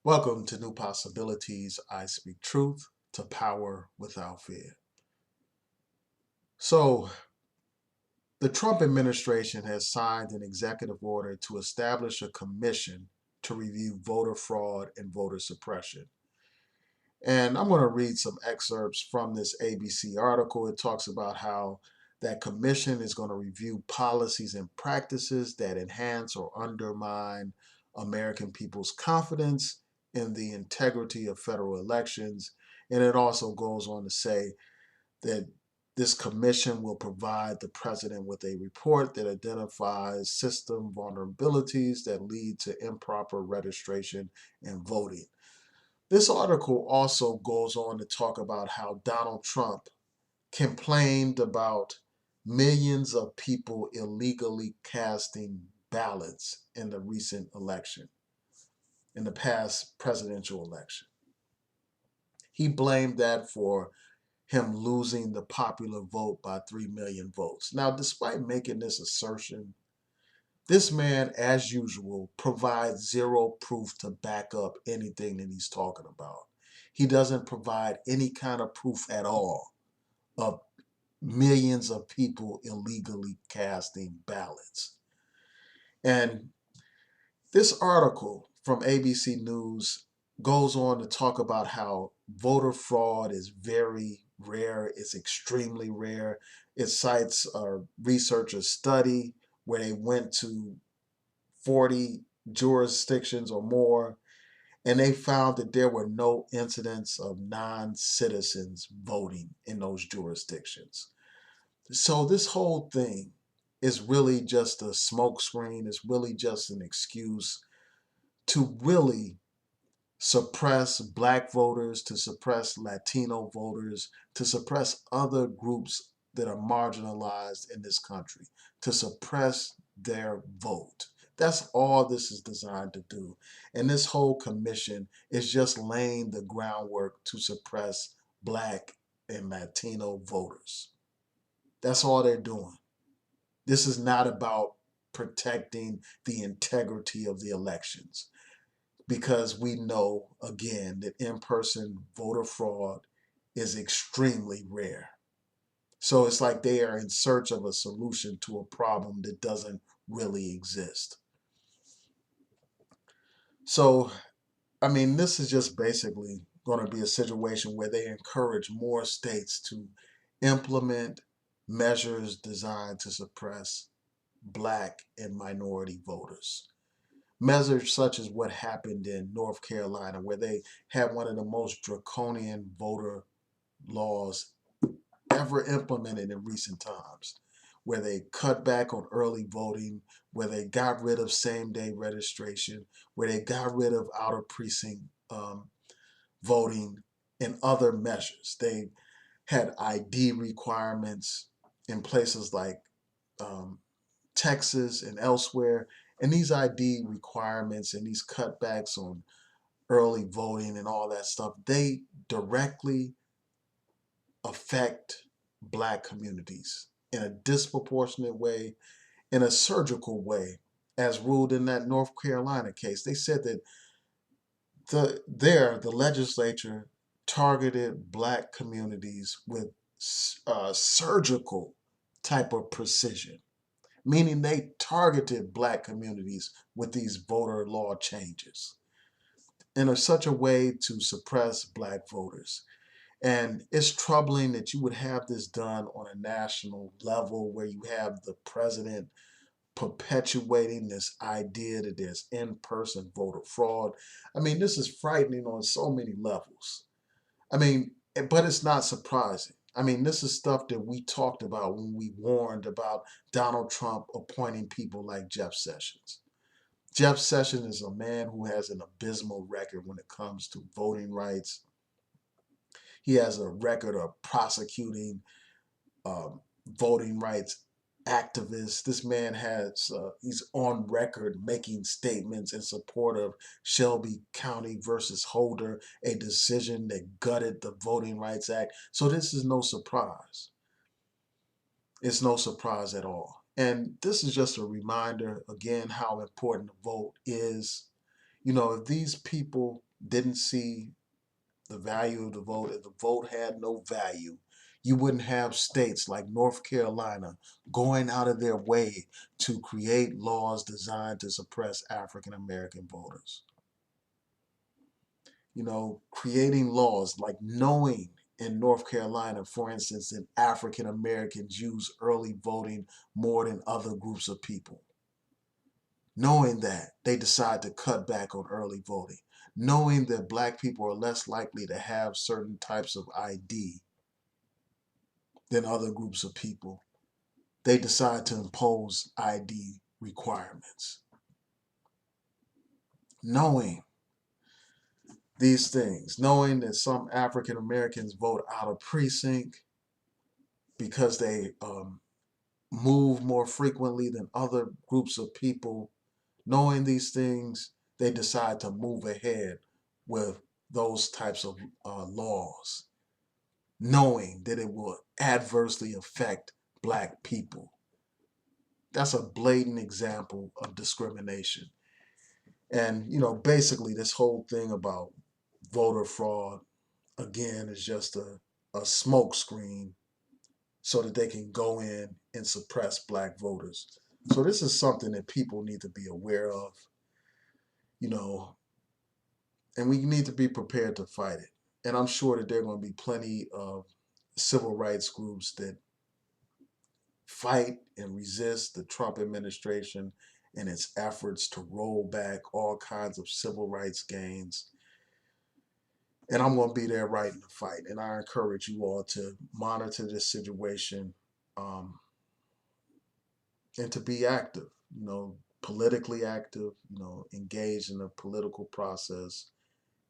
Welcome to New Possibilities. I speak truth to power without fear. So, the Trump administration has signed an executive order to establish a commission to review voter fraud and voter suppression. And I'm going to read some excerpts from this ABC article. It talks about how that commission is going to review policies and practices that enhance or undermine American people's confidence in the integrity of federal elections. And it also goes on to say that this commission will provide the president with a report that identifies system vulnerabilities that lead to improper registration and voting. This article also goes on to talk about how Donald Trump complained about millions of people illegally casting ballots in the recent election, in the past presidential election. He blamed that for him losing the popular vote by 3 million votes. Now, despite making this assertion, this man, as usual, provides zero proof to back up anything that he's talking about. He doesn't provide any kind of proof at all of millions of people illegally casting ballots. And this article from ABC News goes on to talk about how voter fraud is very rare, it's extremely rare. It cites a researcher's study where they went to 40 jurisdictions or more, and they found that there were no incidents of non-citizens voting in those jurisdictions. So this whole thing is really just a smokescreen. It's really just an excuse to really suppress black voters, to suppress Latino voters, to suppress other groups that are marginalized in this country, to suppress their vote. That's all this is designed to do. And this whole commission is just laying the groundwork to suppress black and Latino voters. That's all they're doing. This is not about protecting the integrity of the elections, because we know, again, that in-person voter fraud is extremely rare. So it's like they are in search of a solution to a problem that doesn't really exist. So, I mean, this is just basically going to be a situation where they encourage more states to implement measures designed to suppress black and minority voters. Measures such as what happened in North Carolina, where they had one of the most draconian voter laws ever implemented in recent times, where they cut back on early voting, where they got rid of same-day registration, where they got rid of outer precinct voting, and other measures. They had ID requirements in places like um, Texas and elsewhere. And these ID requirements and these cutbacks on early voting and all that stuff, they directly affect black communities in a disproportionate way, in a surgical way, as ruled in that North Carolina case. They said that the legislature targeted black communities with surgical type of precision, meaning they targeted black communities with these voter law changes in such a way to suppress black voters. And it's troubling that you would have this done on a national level, where you have the president perpetuating this idea that there's in-person voter fraud. I mean, this is frightening on so many levels. I mean, but it's not surprising. I mean, this is stuff that we talked about when we warned about Donald Trump appointing people like Jeff Sessions. Jeff Sessions is a man who has an abysmal record when it comes to voting rights. He has a record of prosecuting voting rights activists. This man he's on record making statements in support of Shelby County versus Holder, a decision that gutted the Voting Rights Act. So this is no surprise. It's no surprise at all. And this is just a reminder, again, how important the vote is. You know, if these people didn't see the value of the vote. If the vote had no value, you wouldn't have states like North Carolina going out of their way to create laws designed to suppress African American voters. Creating laws like knowing in North Carolina, for instance, that African Americans use early voting more than other groups of people. Knowing that, they decide to cut back on early voting. Knowing that black people are less likely to have certain types of ID than other groups of people, they decide to impose ID requirements. Knowing these things, knowing that some African Americans vote out of precinct because they move more frequently than other groups of people, knowing these things, they decide to move ahead with those types of laws, knowing that it will adversely affect black people. That's a blatant example of discrimination. And, basically this whole thing about voter fraud, again, is just a smoke screen so that they can go in and suppress black voters. So this is something that people need to be aware of, you know, and we need to be prepared to fight it. And I'm sure that there are going to be plenty of civil rights groups that fight and resist the Trump administration and its efforts to roll back all kinds of civil rights gains. And I'm going to be there right in the fight. And I encourage you all to monitor this situation, um, and to be active, politically active, engaged in the political process,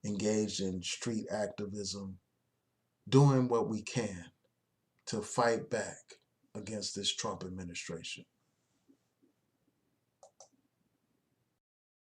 engaged in street activism, doing what we can to fight back against this Trump administration.